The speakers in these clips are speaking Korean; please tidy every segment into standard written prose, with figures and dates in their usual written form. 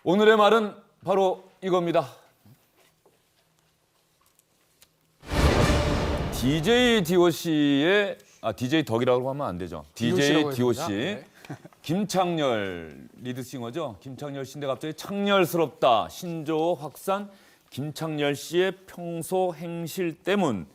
오늘의 말은 바로 이겁니다. DJ DOC의 DJ 덕이라고 하면 안 되죠. DJ DOC 네. 김창렬 리드싱어죠. 김창렬 씨인데 갑자기 창렬스럽다. 신조어 확산. 김창렬 씨의 평소 행실 때문.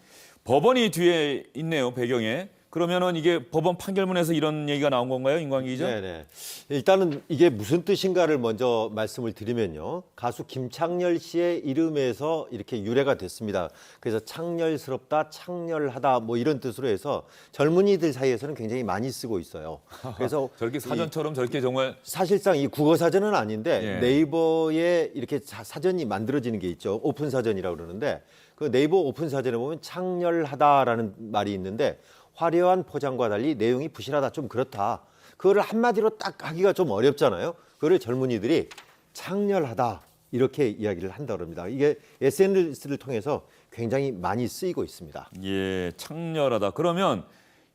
법원이 뒤에 있네요. 배경에. 그러면은 이게 법원 판결문에서 이런 얘기가 나온 건가요, 임광기 기자? 네네. 일단은 이게 무슨 뜻인가를 먼저 말씀을 드리면요. 가수 김창렬 씨의 이름에서 이렇게 유래가 됐습니다. 그래서 창렬스럽다, 창렬하다 뭐 이런 뜻으로 해서 젊은이들 사이에서는 굉장히 많이 쓰고 있어요. 그래서 저렇게 사전처럼 저렇게 정말 사실상 이 국어 사전은 아닌데 예. 네이버에 이렇게 사전이 만들어지는 게 있죠. 오픈 사전이라고 그러는데 그 네이버 오픈 사전에 보면 창렬하다라는 말이 있는데 화려한 포장과 달리 내용이 부실하다, 좀 그렇다. 그거를 한마디로 딱 하기가 좀 어렵잖아요. 그거를 젊은이들이 창렬하다 이렇게 이야기를 한다고 합니다. 이게 SNS를 통해서 굉장히 많이 쓰이고 있습니다. 예, 창렬하다. 그러면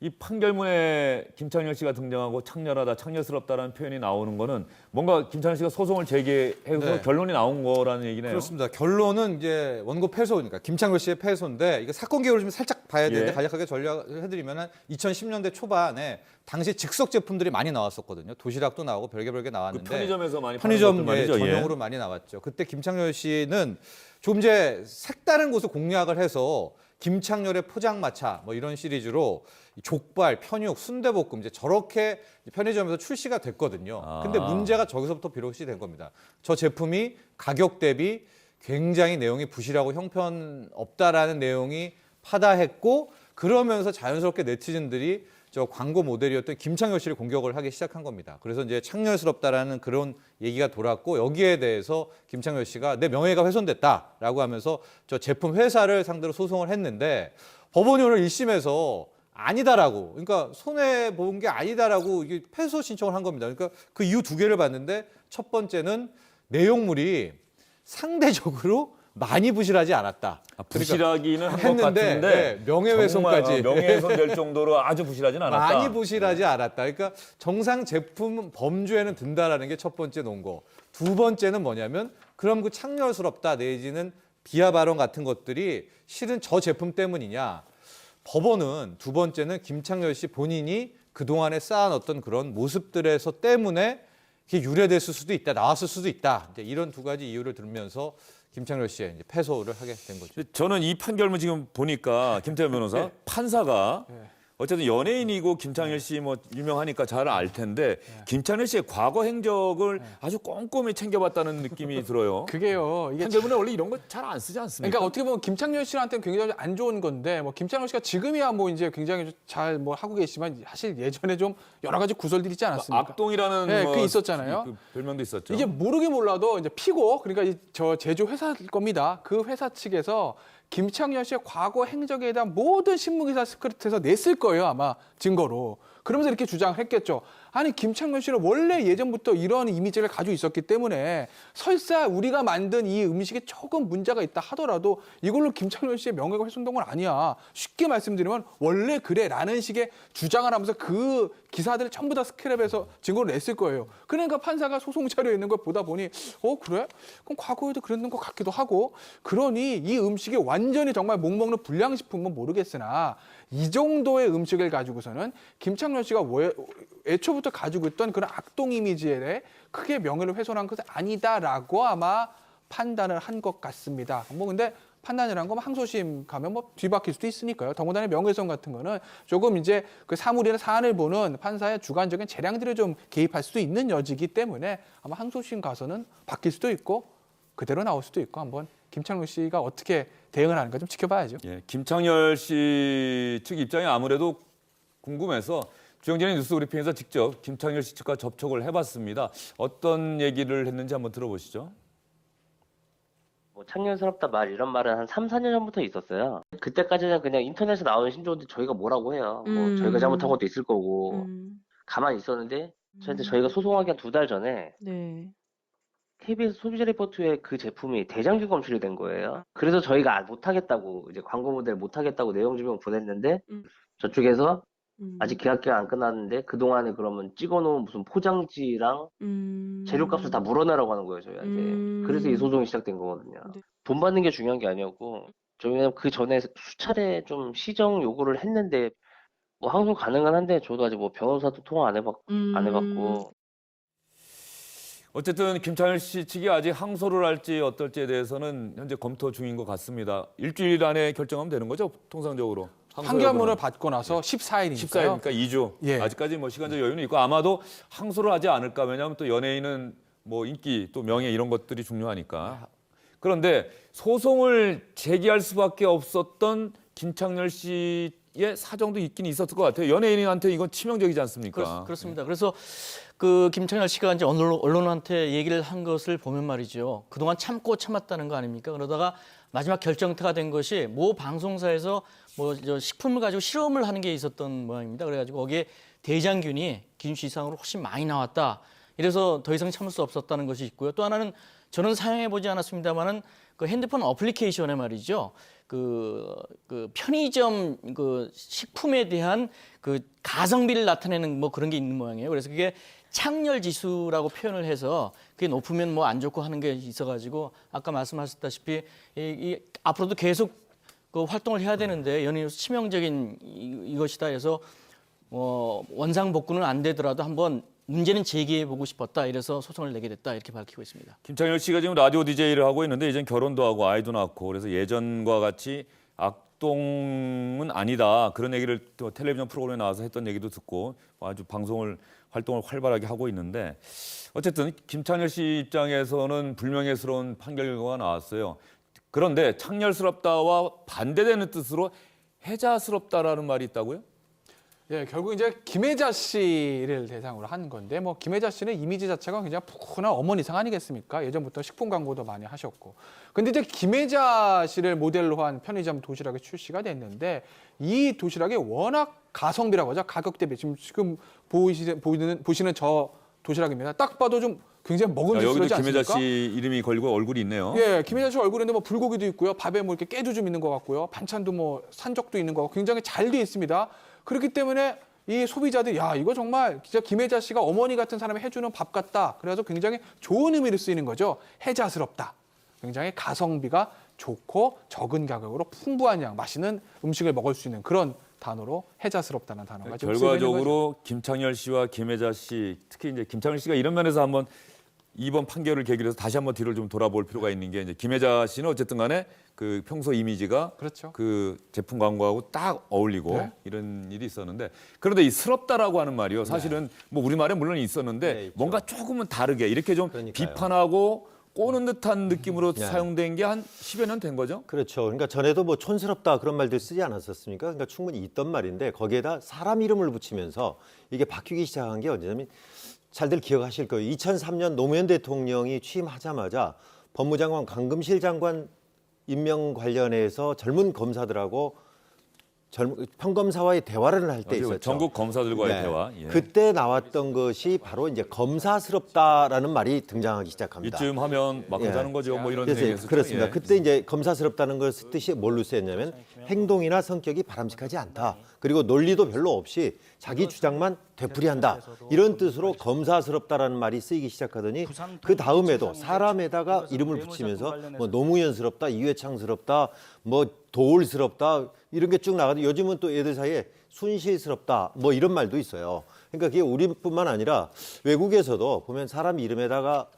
이 판결문에 김창렬 씨가 등장하고 창렬하다, 창렬스럽다라는 표현이 나오는 거는 뭔가 김창렬 씨가 소송을 제기해서 네. 결론이 나온 거라는 얘기네요. 그렇습니다. 결론은 이제 원고 패소니까 김창렬 씨의 패소인데 이게 사건 개요를 좀 살짝 봐야 되는데 예. 간략하게 전략을 해드리면은 2010년대 초반에 당시 즉석 제품들이 많이 나왔었거든요. 도시락도 나오고 별게 나왔는데 그 편의점에서 많이 편의점 파는 것들 말이죠. 전용으로 많이 나왔죠. 그때 김창렬 씨는 좀 이제 색다른 곳을 공략을 해서 김창렬의 포장마차 뭐 이런 시리즈로 족발, 편육, 순대볶음 이제 저렇게 편의점에서 출시가 됐거든요. 근데 문제가 저기서부터 비롯이 된 겁니다. 저 제품이 가격 대비 굉장히 내용이 부실하고 형편없다라는 내용이 파다했고 그러면서 자연스럽게 네티즌들이 저 광고 모델이었던 김창렬 씨를 공격을 하기 시작한 겁니다. 그래서 이제 창렬스럽다라는 그런 얘기가 돌았고 여기에 대해서 김창렬 씨가 내 명예가 훼손됐다라고 하면서 저 제품 회사를 상대로 소송을 했는데 법원이 오늘 1심에서 아니다라고, 그러니까 손해 본 게 아니다라고 이게 패소 신청을 한 겁니다. 그러니까 그 이유 두 개를 봤는데 첫 번째는 내용물이 상대적으로 많이 부실하지 않았다. 부실하기는 한 것 했는데, 같은데 네, 명예훼손까지. 정말, 명예훼손 될 정도로 아주 부실하진 않았다. 많이 부실하지 않았다. 그러니까 정상 제품 범주에는 든다라는 게 첫 번째 논거. 두 번째는 뭐냐면 그럼 그 창렬스럽다 내지는 비하 발언 같은 것들이 실은 저 제품 때문이냐. 법원은 두 번째는 김창렬 씨 본인이 그동안에 쌓아놨던 그런 모습들에서 때문에 이게 유래됐을 수도 있다. 나왔을 수도 있다. 이제 이런 두 가지 이유를 들면서 김창렬 씨의 이제 패소를 하게 된 거죠. 저는 이 판결문 지금 보니까 김태현 변호사 판사가 어쨌든 연예인이고 김창렬 씨 뭐 유명하니까 잘 알 텐데 김창렬 씨의 과거 행적을 아주 꼼꼼히 챙겨봤다는 느낌이 들어요. 그게요. 이게 판결문에 원래 이런 거 잘 안 쓰지 않습니까? 그러니까 어떻게 보면 김창렬 씨한테는 굉장히 안 좋은 건데 뭐 김창렬 씨가 지금이야 뭐 이제 굉장히 잘 뭐 하고 계시지만 사실 예전에 좀 여러 가지 구설들이 있지 않았습니까? 악동이라는 네, 뭐 그게 있었잖아요. 그 별명도 있었죠. 이게 모르게 몰라도 이제 피고 그러니까 저 제조 회사일 겁니다. 그 회사 측에서 김창렬 씨의 과거 행적에 대한 모든 신문기사 스크립트에서 냈을 거예요, 아마 증거로. 그러면서 이렇게 주장을 했겠죠. 아니 김창렬 씨는 원래 예전부터 이런 이미지를 가지고 있었기 때문에 설사 우리가 만든 이 음식에 조금 문제가 있다 하더라도 이걸로 김창렬 씨의 명예가 훼손된 건 아니야. 쉽게 말씀드리면 원래 그래라는 식의 주장을 하면서 그 기사들을 전부 다 스크랩해서 증거를 냈을 거예요. 그러니까 판사가 소송 자료에 있는 걸 보다 보니 그래? 그럼 과거에도 그랬는 것 같기도 하고 그러니 이 음식이 완전히 정말 목먹는 불량식품은 모르겠으나 이 정도의 음식을 가지고서는 김창렬 씨가 애초부터 가지고 있던 그런 악동 이미지에 대해 크게 명예를 훼손한 것은 아니다라고 아마 판단을 한 것 같습니다. 뭐 근데 판단이란 거 항소심 가면 뭐 뒤바뀔 수도 있으니까요. 더군다나 명예훼손 같은 거는 조금 이제 그 사물이나 사안을 보는 판사의 주관적인 재량들을 좀 개입할 수도 있는 여지이기 때문에 아마 항소심 가서는 바뀔 수도 있고 그대로 나올 수도 있고 한번 김창렬 씨가 어떻게 대응을 하는가 좀 지켜봐야죠. 예, 김창렬 씨 측 입장이 아무래도 궁금해서 주영진의 뉴스 브리핑에서 직접 김창렬 씨 측과 접촉을 해봤습니다. 어떤 얘기를 했는지 한번 들어보시죠. 뭐 창렬스럽다 말 이런 말은 한 3, 4년 전부터 있었어요. 그때까지는 그냥 인터넷에 나오는 신조어인데 저희가 뭐라고 해요. 뭐 저희가 잘못한 것도 있을 거고 가만히 있었는데 저희가 소송하기 한 2달 전에 네. KBS 소비자 리포트에 그 제품이 대장주 검출이 된 거예요. 그래서 저희가 못하겠다고 이제 광고 모델 못하겠다고 내용 증명 보냈는데 음. 저쪽에서 아직 계약 기간 안 끝났는데 그동안에 그러면 찍어놓은 무슨 포장지랑 재료값을 다 물어내라고 하는 거예요, 저희한테. 그래서 이 소송이 시작된 거거든요. 네. 돈 받는 게 중요한 게 아니었고, 저희는 그 전에 수차례 좀 시정 요구를 했는데, 뭐 항소 가능은 한데, 저도 아직 뭐 변호사도 통화 안 해봤고, 어쨌든 김창렬 씨 측이 아직 항소를 할지 어떨지에 대해서는 현재 검토 중인 것 같습니다. 일주일 안에 결정하면 되는 거죠, 통상적으로? 판결문을 받고 나서 14일이니까요. 14일이니까 2주. 예. 아직까지 뭐 시간적 여유는 있고 아마도 항소를 하지 않을까. 왜냐하면 또 연예인은 뭐 인기 또 명예 이런 것들이 중요하니까. 그런데 소송을 제기할 수밖에 없었던 김창렬 씨의 사정도 있긴 있었을 것 같아요. 연예인한테 이건 치명적이지 않습니까? 그렇습니다. 그래서 그 김창렬 씨가 이제 언론한테 얘기를 한 것을 보면 말이죠. 그동안 참고 참았다는 거 아닙니까? 그러다가 마지막 결정타가 된 것이 모 방송사에서 뭐 저 식품을 가지고 실험을 하는 게 있었던 모양입니다. 그래가지고 거기에 대장균이 기준치 이상으로 훨씬 많이 나왔다. 이래서 더 이상 참을 수 없었다는 것이 있고요. 또 하나는 저는 사용해 보지 않았습니다만은 그 핸드폰 어플리케이션에 말이죠. 그 편의점 그 식품에 대한 그 가성비를 나타내는 뭐 그런 게 있는 모양이에요. 그래서 그게 창렬 지수라고 표현을 해서 그게 높으면 뭐 안 좋고 하는 게 있어가지고 아까 말씀하셨다시피 이 앞으로도 계속 그 활동을 해야 되는데 연예인으로서 치명적인 이것이다 해서 원상 복구는 안 되더라도 한번 문제는 제기해 보고 싶었다. 이래서 소송을 내게 됐다. 이렇게 밝히고 있습니다. 김창렬 씨가 지금 라디오 DJ를 하고 있는데 이젠 결혼도 하고 아이도 낳고 그래서 예전과 같이 악동은 아니다. 그런 얘기를 또 텔레비전 프로그램에 나와서 했던 얘기도 듣고 아주 활동을 활발하게 하고 있는데 어쨌든 김창렬 씨 입장에서는 불명예스러운 판결 결과가 나왔어요. 그런데 창렬스럽다와 반대되는 뜻으로 해자스럽다라는 말이 있다고요? 예, 결국 이제 김혜자 씨를 대상으로 한 건데 뭐 김혜자 씨는 이미지 자체가 굉장히 푸근한 어머니상 아니겠습니까? 예전부터 식품 광고도 많이 하셨고. 근데 이제 김혜자 씨를 모델로 한 편의점 도시락이 출시가 됐는데 이 도시락이 워낙 가성비라고 하죠. 가격 대비 지금 보시는 저 도시락입니다. 딱 봐도 좀 굉장히 먹음직스러우지 여기도 않습니까? 김혜자 씨 이름이 걸리고 얼굴이 있네요. 예, 김혜자 씨 얼굴에는 뭐 불고기도 있고요. 밥에 뭐 이렇게 깨도 좀 있는 것 같고요. 반찬도 뭐 산적도 있는 것 같고 굉장히 잘 돼 있습니다. 그렇기 때문에 이 소비자들이 야 이거 정말 진짜 김혜자 씨가 어머니 같은 사람이 해주는 밥 같다. 그래서 굉장히 좋은 의미로 쓰이는 거죠. 해자스럽다. 굉장히 가성비가 좋고 적은 가격으로 풍부한 양 맛있는 음식을 먹을 수 있는 그런 단어로 해자스럽다는 단어가 지금 쓰이는 거죠. 결과적으로 김창렬 씨와 김혜자 씨 특히 이제 김창렬 씨가 이런 면에서 한번 이번 판결을 계기로 해서 다시 한번 뒤를 좀 돌아볼 필요가 있는 게 이제 김혜자 씨는 어쨌든 간에 그 평소 이미지가 그렇죠. 그 제품 광고하고 딱 어울리고 네. 이런 일이 있었는데 그런데 이 스럽다라고 하는 말이요. 사실은 뭐 우리말에 물론 있었는데 네, 있죠. 뭔가 조금은 다르게 이렇게 좀 그러니까요. 비판하고 꼬는 듯한 느낌으로 네. 사용된 게 한 10여 년 된 거죠? 그렇죠. 그러니까 전에도 뭐 촌스럽다 그런 말들 쓰지 않았었습니까? 그러니까 충분히 있던 말인데 거기에다 사람 이름을 붙이면서 이게 바뀌기 시작한 게 언제냐면 잘들 기억하실 거예요. 2003년 노무현 대통령이 취임하자마자 법무장관 강금실 장관 임명 관련해서 젊은 검사들하고 평검사와의 대화를 할 때 있었죠. 전국 검사들과의 네. 대화. 예. 그때 나왔던 것이 바로 이제 검사스럽다라는 말이 등장하기 시작합니다. 이쯤 하면 막 예. 하자는 거죠. 뭐 이런 그래서 얘기했었죠. 그렇습니다. 예. 그때 이제 검사스럽다는 것을 뜻이 뭘로 쓰였냐면 행동이나 성격이 바람직하지 않다. 그리고 논리도 별로 없이 자기 주장만 되풀이한다. 이런 뜻으로 검사스럽다라는 말이 쓰이기 시작하더니 그 다음에도 사람에다가 이름을 붙이면서 뭐 노무현스럽다, 이회창스럽다, 뭐 도울스럽다 이런 게 쭉 나가도 요즘은 또 애들 사이에 순실스럽다 뭐 이런 말도 있어요. 그러니까 그게 우리뿐만 아니라 외국에서도 보면 사람 이름에다가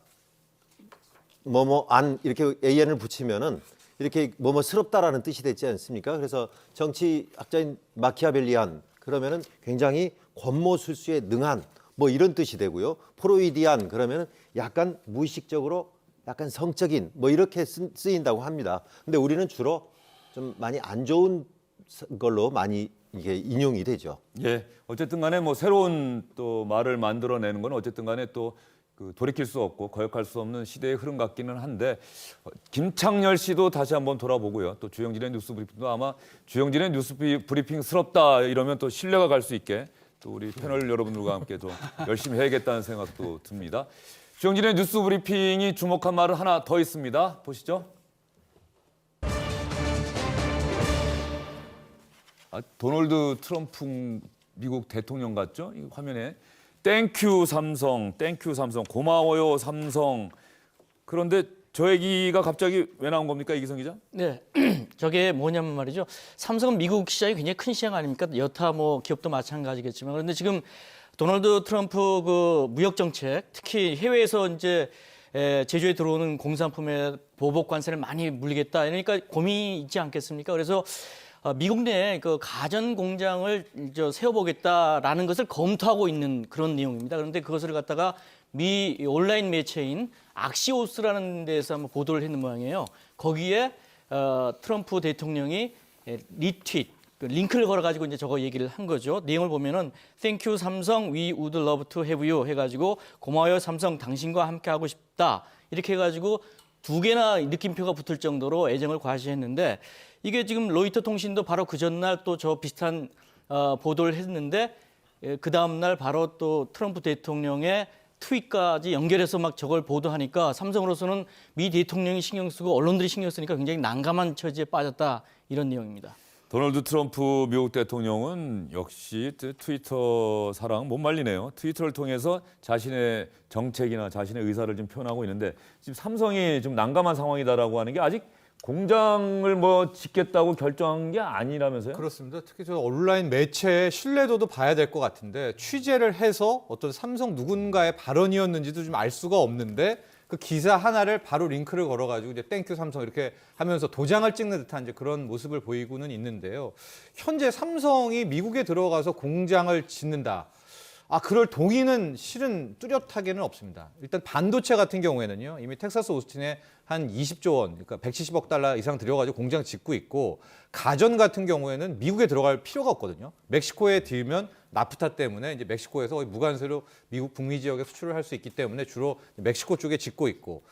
안 이렇게 an을 붙이면은 이렇게 스럽다라는 뜻이 되지 않습니까? 그래서 정치학자인 마키아벨리안 그러면은 굉장히 권모술수에 능한 뭐 이런 뜻이 되고요. 프로이디안 그러면은 약간 무의식적으로 약간 성적인 뭐 이렇게 쓰인다고 합니다. 근데 우리는 주로 좀 많이 안 좋은 걸로 많이 이게 인용이 되죠. 예, 어쨌든 간에 뭐 새로운 또 말을 만들어내는 건 어쨌든 간에 또 그 돌이킬 수 없고 거역할 수 없는 시대의 흐름 같기는 한데 김창렬 씨도 다시 한번 돌아보고요. 또 주영진의 뉴스 브리핑도 아마 주영진의 뉴스 브리핑스럽다 이러면 또 신뢰가 갈 수 있게 또 우리 패널 여러분들과 함께 좀 열심히 해야겠다는 생각도 듭니다. 주영진의 뉴스 브리핑이 주목한 말은 하나 더 있습니다. 보시죠. 도널드 트럼프님이 미국 대통령 같죠? 이 화면에 땡큐 삼성, 땡큐 삼성, 고마워요 삼성. 그런데 저 얘기가 갑자기 왜 나온 겁니까, 이기성 기자? 네, 저게 뭐냐면 말이죠. 삼성은 미국 시장이 굉장히 큰 시장 아닙니까? 여타 뭐 기업도 마찬가지겠지만 그런데 지금 도널드 트럼프 그 무역 정책, 특히 해외에서 이제 제조에 들어오는 공산품에 보복 관세를 많이 물리겠다. 그러니까 고민이 있지 않겠습니까? 그래서 미국 내에 그 가전 공장을 세워보겠다라는 것을 검토하고 있는 그런 내용입니다. 그런데 그것을 갖다가 미 온라인 매체인 악시오스라는 데서 한번 보도를 했는 모양이에요. 거기에 트럼프 대통령이 리트윗, 링크를 걸어가지고 이제 저거 얘기를 한 거죠. 내용을 보면은 Thank you 삼성, we would love to have you 해가지고 고마워요 삼성, 당신과 함께 하고 싶다 이렇게 해가지고 두 개나 느낌표가 붙을 정도로 애정을 과시했는데 이게 지금 로이터 통신도 바로 그 전날 또 저 비슷한 보도를 했는데 그 다음 날 바로 또 트럼프 대통령의 트윗까지 연결해서 막 저걸 보도하니까 삼성으로서는 미 대통령이 신경 쓰고 언론들이 신경 쓰니까 굉장히 난감한 처지에 빠졌다 이런 내용입니다. 도널드 트럼프 미국 대통령은 역시 트위터 사랑 못 말리네요. 트위터를 통해서 자신의 정책이나 자신의 의사를 좀 표현하고 있는데 지금 삼성이 좀 난감한 상황이다라고 하는 게 아직 공장을 뭐 짓겠다고 결정한 게 아니라면서요? 그렇습니다. 특히 저 온라인 매체의 신뢰도도 봐야 될 것 같은데 취재를 해서 어떤 삼성 누군가의 발언이었는지도 좀 알 수가 없는데 그 기사 하나를 바로 링크를 걸어가지고 이제 땡큐 삼성 이렇게 하면서 도장을 찍는 듯한 이제 그런 모습을 보이고는 있는데요. 현재 삼성이 미국에 들어가서 공장을 짓는다. 그럴 동의는 실은 뚜렷하게는 없습니다. 일단 반도체 같은 경우에는요. 이미 텍사스 오스틴에 한 20조 원, 그러니까 170억 달러 이상 들여가지고 공장 짓고 있고 가전 같은 경우에는 미국에 들어갈 필요가 없거든요. 멕시코에 들면 나프타 때문에 이제 멕시코에서 거의 무관세로 미국 북미 지역에 수출을 할 수 있기 때문에 주로 멕시코 쪽에 짓고 있고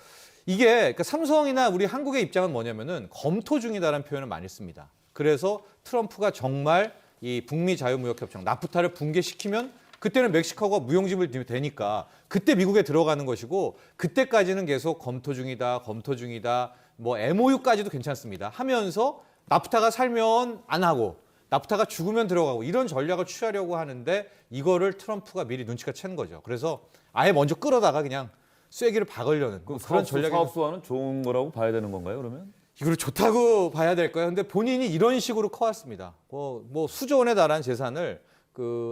이게 그러니까 삼성이나 우리 한국의 입장은 뭐냐면은 검토 중이다라는 표현을 많이 씁니다. 그래서 트럼프가 정말 이 북미 자유무역협정 나프타를 붕괴시키면 그때는 멕시코가 무용지물 되니까 그때 미국에 들어가는 것이고 그때까지는 계속 검토 중이다, 뭐 MOU까지도 괜찮습니다. 하면서 나프타가 살면 안 하고 나프타가 죽으면 들어가고 이런 전략을 취하려고 하는데 이거를 트럼프가 미리 눈치가 챈 거죠. 그래서 아예 먼저 끌어다가 그냥 쇠기를 박으려는 그런 전략이 사업수와는 좋은 거라고 봐야 되는 건가요, 그러면? 이걸 좋다고 봐야 될까요? 근데 본인이 이런 식으로 커왔습니다. 뭐 수조 원에 달하는 재산을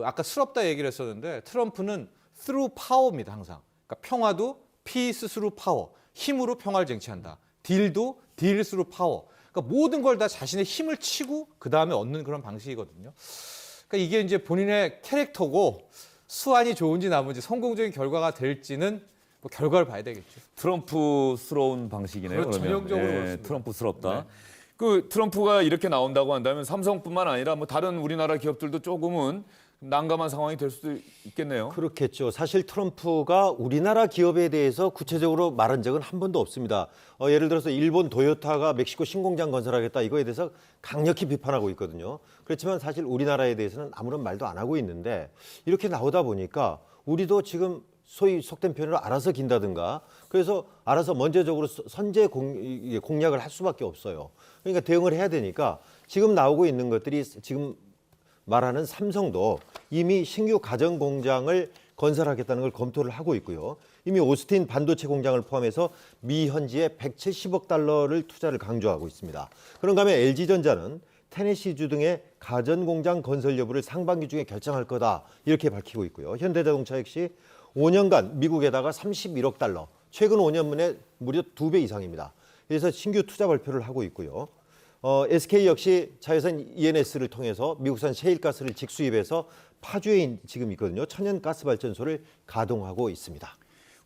아까 스럽다 얘기를 했었는데 트럼프는 through power입니다, 항상. 그러니까 평화도 peace through power, 힘으로 평화를 쟁취한다. 딜도 deal through power. 그러니까 모든 걸 다 자신의 힘을 치고 그 다음에 얻는 그런 방식이거든요. 그러니까 이게 이제 본인의 캐릭터고 수완이 좋은지 나쁜지 성공적인 결과가 될지는 뭐 결과를 봐야 되겠죠. 트럼프스러운 방식이네요. 그렇죠. 그러면. 전형적으로 예, 그렇습니다. 트럼프스럽다. 네. 그 트럼프가 이렇게 나온다고 한다면 삼성뿐만 아니라 뭐 다른 우리나라 기업들도 조금은 난감한 상황이 될 수도 있겠네요. 그렇겠죠. 사실 트럼프가 우리나라 기업에 대해서 구체적으로 말한 적은 한 번도 없습니다. 예를 들어서 일본 도요타가 멕시코 신공장 건설하겠다 이거에 대해서 강력히 비판하고 있거든요. 그렇지만 사실 우리나라에 대해서는 아무런 말도 안 하고 있는데 이렇게 나오다 보니까 우리도 지금 소위 속된 표현으로 알아서 긴다든가 그래서 알아서 먼저적으로 선제 공략을 할 수밖에 없어요. 그러니까 대응을 해야 되니까 지금 나오고 있는 것들이 지금 말하는 삼성도 이미 신규 가전 공장을 건설하겠다는 걸 검토를 하고 있고요. 이미 오스틴 반도체 공장을 포함해서 미 현지에 170억 달러를 투자를 강조하고 있습니다. 그런가 하면 LG전자는 테네시주 등의 가전 공장 건설 여부를 상반기 중에 결정할 거다 이렇게 밝히고 있고요. 현대자동차 역시 5년간 미국에다가 31억 달러, 최근 5년 만에 무려 2배 이상입니다. 그래서 신규 투자 발표를 하고 있고요. SK 역시 자회사 ENS를 통해서 미국산 셰일가스를 직수입해서 파주에 지금 있거든요. 천연가스발전소를 가동하고 있습니다.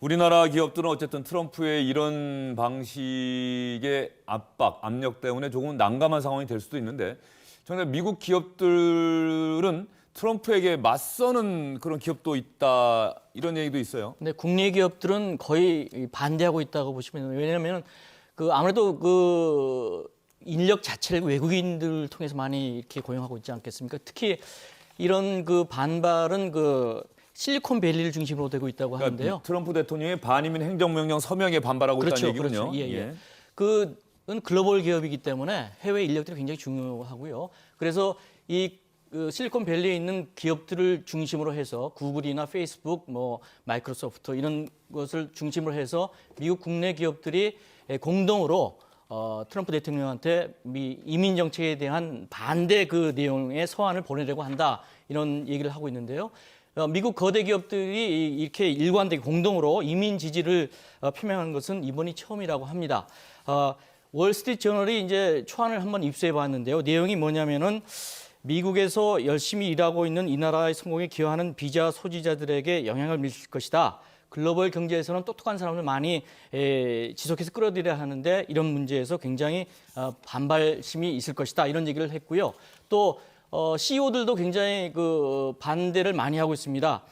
우리나라 기업들은 어쨌든 트럼프의 이런 방식의 압력 때문에 조금 난감한 상황이 될 수도 있는데 정말 미국 기업들은 트럼프에게 맞서는 그런 기업도 있다 이런 얘기도 있어요. 근데 국내 기업들은 거의 반대하고 있다고 보시면 돼요. 왜냐하면 아무래도 인력 자체를 외국인들 통해서 많이 이렇게 고용하고 있지 않겠습니까? 특히 이런 반발은 실리콘밸리를 중심으로 되고 있다고 하는데요. 그러니까 트럼프 대통령의 반이민 행정명령 서명에 반발하고 그렇죠, 있다는 얘기군요. 그렇죠. 예. 그건 글로벌 기업이기 때문에 해외 인력들이 굉장히 중요하고요. 그래서 이 그 실리콘밸리에 있는 기업들을 중심으로 해서 구글이나 페이스북, 뭐 마이크로소프트 이런 것을 중심으로 해서 미국 국내 기업들이 공동으로 트럼프 대통령한테 이민 정책에 대한 반대 그 내용의 서한을 보내려고 한다 이런 얘기를 하고 있는데요. 미국 거대 기업들이 이렇게 일관되게 공동으로 이민 지지를 표명한 것은 이번이 처음이라고 합니다. 월스트리트 저널이 이제 초안을 한번 입수해 봤는데요. 내용이 뭐냐면은 미국에서 열심히 일하고 있는 이 나라의 성공에 기여하는 비자 소지자들에게 영향을 미칠 것이다. 글로벌 경제에서는 똑똑한 사람을 많이 지속해서 끌어들여야 하는데 이런 문제에서 굉장히 반발심이 있을 것이다. 이런 얘기를 했고요. 또 CEO들도 굉장히 그 반대를 많이 하고 있습니다.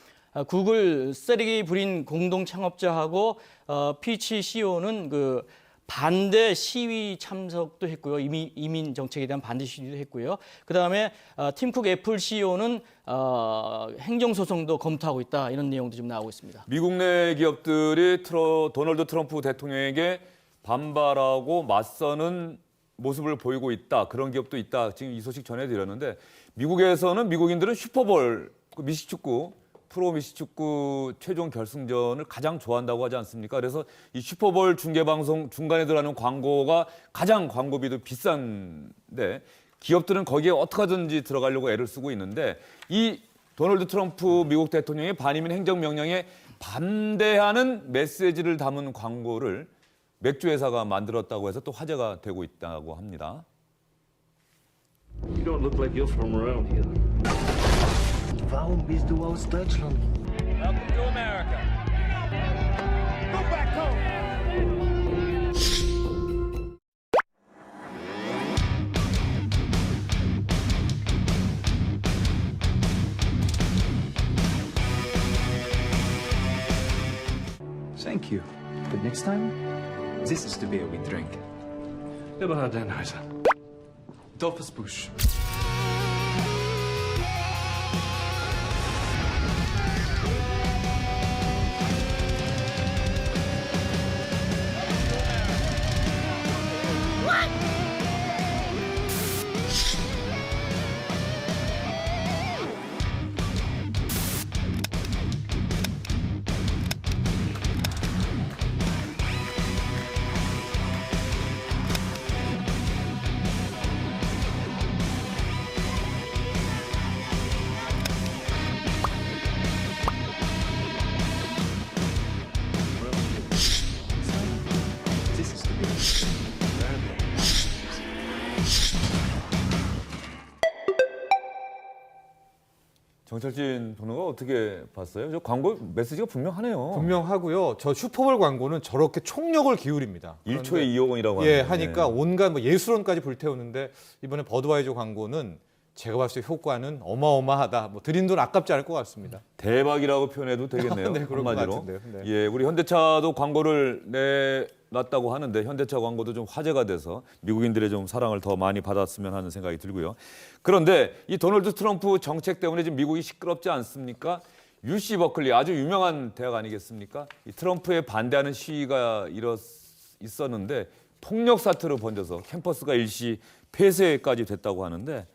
구글 세르게이 브린 공동 창업자하고 피치 CEO는 그 반대 시위 참석도 했고요. 이민 정책에 대한 반대 시위도 했고요. 그다음에 팀쿡 애플 CEO는 행정소송도 검토하고 있다. 이런 내용도 좀 나오고 있습니다. 미국 내 기업들이 도널드 트럼프 대통령에게 반발하고 맞서는 모습을 보이고 있다. 그런 기업도 있다. 지금 이 소식 전해드렸는데 미국에서는 미국인들은 슈퍼볼, 미식축구, 프로 미식축구 최종 결승전을 가장 좋아한다고 하지 않습니까? 그래서 이 슈퍼볼 중계방송 중간에 들어가는 광고가 가장 광고비도 비싼데 기업들은 거기에 어떻게 하든지 들어가려고 애를 쓰고 있는데 이 도널드 트럼프 미국 대통령의 반이민 행정명령에 반대하는 메시지를 담은 광고를 맥주 회사가 만들었다고 해서 또 화제가 되고 있다고 합니다. You don't look like you're from around here. Warum bist du aus Deutschland? Welcome to America. Go back home! Thank you. But next time, this is the beer we drink. Eberhard Dannheiser. Dolphus Bush. This is the beer. 정철진 변호가 어떻게 봤어요? 저 광고 메시지가 분명하네요. 분명하고요. 저 슈퍼볼 광고는 저렇게 총력을 기울입니다. 1초에 2억 원이라고 예, 하는데. 하니까 온갖 뭐 예술원까지 불태우는데 이번에 버드와이저 광고는 제가 봤을 때 효과는 어마어마하다. 뭐 드린 돈 아깝지 않을 것 같습니다. 대박이라고 표현해도 되겠네요. 네, 그럴 것 한마디로. 같은데요. 네. 예, 우리 현대차도 광고를 내놨다고 하는데 현대차 광고도 좀 화제가 돼서 미국인들의 좀 사랑을 더 많이 받았으면 하는 생각이 들고요. 그런데 이 도널드 트럼프 정책 때문에 지금 미국이 시끄럽지 않습니까? UC 버클리 아주 유명한 대학 아니겠습니까? 이 트럼프에 반대하는 시위가 있었는데 폭력 사태로 번져서 캠퍼스가 일시 폐쇄까지 됐다고 하는데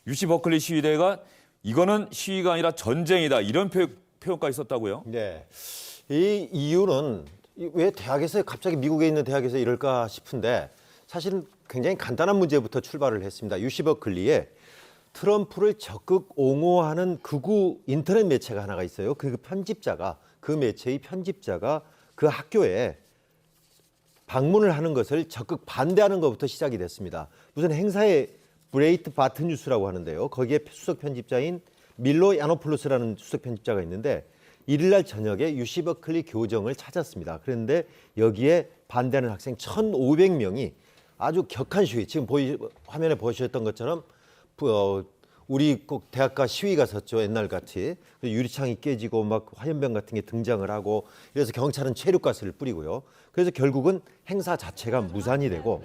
UC 버클리 시위대가 이거는 시위가 아니라 전쟁이다 이런 표현까지 썼다고요? 네. 이 이유는 왜 대학에서 갑자기 미국에 있는 대학에서 이럴까 싶은데 사실은 굉장히 간단한 문제부터 출발을 했습니다. UC 버클리에 트럼프를 적극 옹호하는 극우 인터넷 매체가 하나가 있어요. 그 매체의 편집자가 그 학교에 방문을 하는 것을 적극 반대하는 것부터 시작이 됐습니다. 무슨 행사에 브레이트 바트 뉴스라고 하는데요. 거기에 수석 편집자인 밀로 야노폴로스라는 수석 편집자가 있는데 일요일날 저녁에 UC 버클리 교정을 찾았습니다. 그런데 여기에 반대하는 학생 1,500명이 아주 격한 시위, 지금 화면에 보셨던 것처럼 우리 꼭 대학가 시위가 섰죠. 옛날같이. 유리창이 깨지고 막 화염병 같은 게 등장을 하고 그래서 경찰은 최루가스를 뿌리고요. 그래서 결국은 행사 자체가 무산이 되고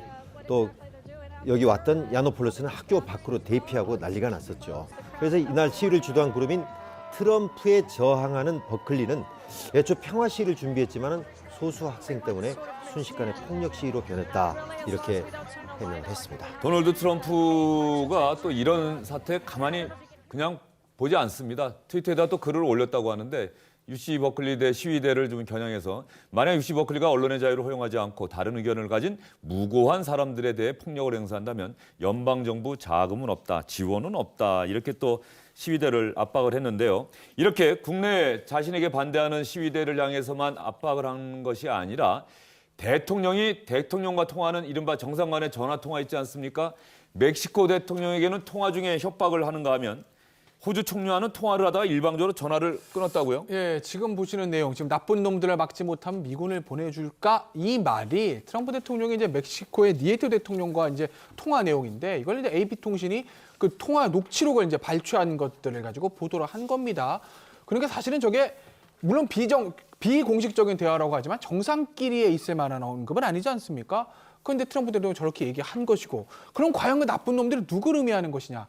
또 여기 왔던 야노폴로스는 학교 밖으로 대피하고 난리가 났었죠. 그래서 이날 시위를 주도한 그룹인 트럼프에 저항하는 버클리는 애초 평화 시위를 준비했지만은 소수 학생 때문에 순식간에 폭력 시위로 변했다 이렇게 해명했습니다. 도널드 트럼프가 또 이런 사태에 가만히 그냥 보지 않습니다. 트위터에다 또 글을 올렸다고 하는데 UC 버클리대 시위대를 좀 겨냥해서 만약 UC 버클리가 언론의 자유를 허용하지 않고 다른 의견을 가진 무고한 사람들에 대해 폭력을 행사한다면 연방정부 자금은 없다, 지원은 없다 이렇게 또 시위대를 압박을 했는데요. 이렇게 국내에 자신에게 반대하는 시위대를 향해서만 압박을 한 것이 아니라 대통령이 대통령과 통화하는 이른바 정상 간의 전화통화 있지 않습니까? 멕시코 대통령에게는 통화 중에 협박을 하는가 하면 호주 총리와는 통화를 하다가 일방적으로 전화를 끊었다고요? 예, 지금 보시는 내용, 지금 나쁜 놈들을 막지 못하면 미군을 보내줄까? 이 말이 트럼프 대통령이 이제 멕시코의 니에토 대통령과 이제 통화 내용인데 이걸 이제 AP통신이 그 통화 녹취록을 이제 발췌한 것들을 가지고 보도를 한 겁니다. 그러니까 사실은 저게 물론 비공식적인 대화라고 하지만 정상끼리에 있을 만한 언급은 아니지 않습니까? 그런데 트럼프 대통령이 저렇게 얘기한 것이고 그럼 과연 그 나쁜 놈들이 누구를 의미하는 것이냐?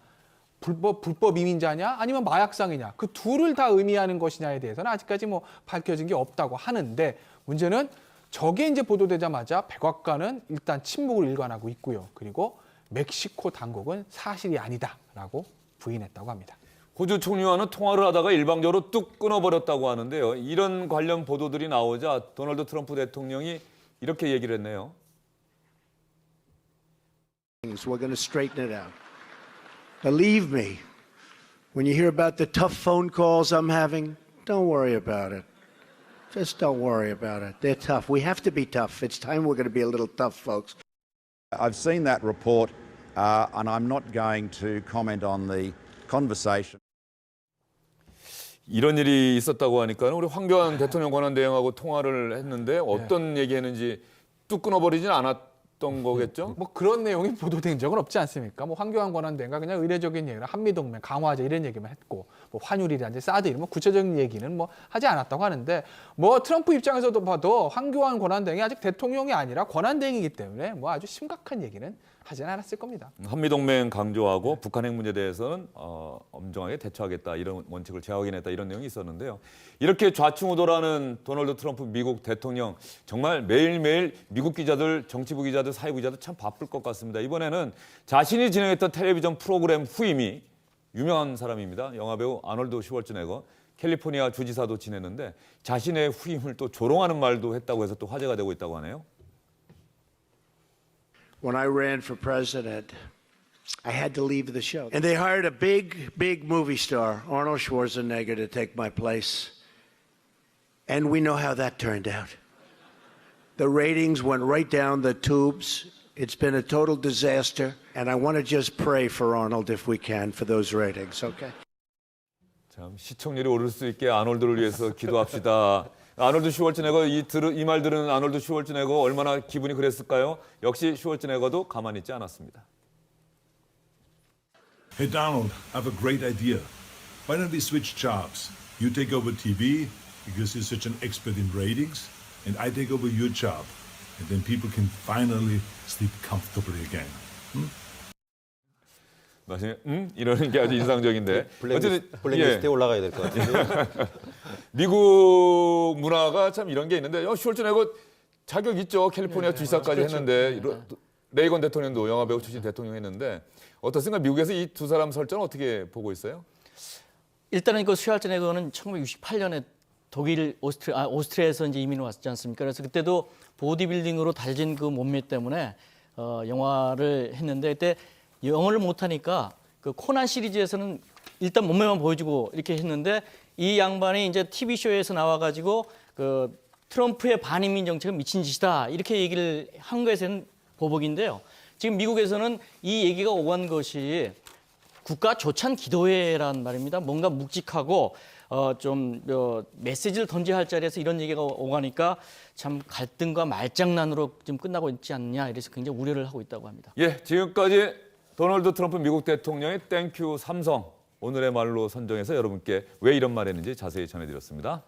불법 이민자냐 아니면 마약상이냐 그 둘을 다 의미하는 것이냐에 대해서는 아직까지 뭐 밝혀진 게 없다고 하는데 문제는 저게 이제 보도되자마자 백악관은 일단 침묵을 일관하고 있고요. 그리고 멕시코 당국은 사실이 아니다라고 부인했다고 합니다. 호주 총리와는 통화를 하다가 일방적으로 뚝 끊어버렸다고 하는데요. 이런 관련 보도들이 나오자 도널드 트럼프 대통령이 이렇게 얘기를 했네요. We're going to straighten it out. Believe me, when you hear about the tough phone calls I'm having, don't worry about it. Just don't worry about it. They're tough. We have to be tough. It's time we're going to be a little tough, folks. I've seen that report, and I'm not going to comment on the conversation. 이런 일이 있었다고 하니까 우리 황교안 대통령 권한 대행하고 통화를 했는데 어떤 얘기했는지 뚝 끊어버리진 않았던 거겠죠? 뭐 그런 내용이 보도된 적은 없지 않습니까? 뭐 황교안 권한대행가 그냥 의례적인 얘기를 한미동맹 강화하자 이런 얘기만 했고 뭐 환율이라든지 사드 이런 뭐 구체적인 얘기는 뭐 하지 않았다고 하는데 뭐 트럼프 입장에서도 봐도 황교안 권한대행이 아직 대통령이 아니라 권한대행이기 때문에 뭐 아주 심각한 얘기는 하지는 않았을 겁니다. 한미동맹 강조하고 북한 핵 문제에 대해서는 엄정하게 대처하겠다 이런 원칙을 재확인했다 이런 내용이 있었는데요. 이렇게 좌충우돌하는 도널드 트럼프 미국 대통령 정말 매일매일 미국 기자들, 정치부 기자들, 사회부 기자들 참 바쁠 것 같습니다. 이번에는 자신이 진행했던 텔레비전 프로그램 후임이 유명한 사람입니다. 영화배우 아놀드 슈왈츠네거 캘리포니아 주지사도 지냈는데 자신의 후임을 또 조롱하는 말도 했다고 해서 또 화제가 되고 있다고 하네요. When I ran for president, I had to leave the show. And they hired a big movie star, Arnold Schwarzenegger, to take my place. And we know how that turned out. The ratings went right down the tubes. It's been a total disaster. And I want to just pray for Arnold if we can for those ratings, okay? 참 시청률이 오를 수 있게 아놀드를 위해서 기도합시다. 아놀드 슈왈츠네거 이 말 들은 아놀드 슈왈츠네거 얼마나 기분이 그랬을까요? 역시 슈왈츠네거도 가만히 있지 않았습니다. Hey Donald, I have a great idea. Why don't we switch jobs? You take over TV because you're such an expert in ratings, and I take over your job, and then people can finally sleep comfortably again. 나중에 이러는 게 아주 인상적인데 블랙리스트에 올라가야 될 것 같은데. 미국 문화가 참 이런 게 있는데 슈왈츠네거 자격 있죠. 캘리포니아 주지사까지 했는데 레이건 대통령도 영화배우 출신 대통령 했는데 어떻습니까? 미국에서 이 두 사람 설정은 어떻게 보고 있어요? 일단은 그 슈왈츠네거는 1968년에 독일 오스트리아에서 이제 이민을 왔지 않습니까? 그래서 그때도 보디빌딩으로 다진 그 몸매 때문에 영화를 했는데 그때 영어를 못하니까 그 코난 시리즈에서는 일단 몸매만 보여주고 이렇게 했는데 이 양반이 이제 TV 쇼에서 나와가지고 그 트럼프의 반이민 정책은 미친 짓이다 이렇게 얘기를 한 것에는 보복인데요. 지금 미국에서는 이 얘기가 오간 것이 국가 조찬 기도회란 말입니다. 뭔가 묵직하고 좀 메시지를 던져야 할 자리에서 이런 얘기가 오가니까 참 갈등과 말장난으로 지금 끝나고 있지 않냐 이래서 굉장히 우려를 하고 있다고 합니다. 예, 지금까지 도널드 트럼프 미국 대통령의 땡큐 삼성 오늘의 말로 선정해서 여러분께 왜 이런 말 했는지 자세히 전해드렸습니다.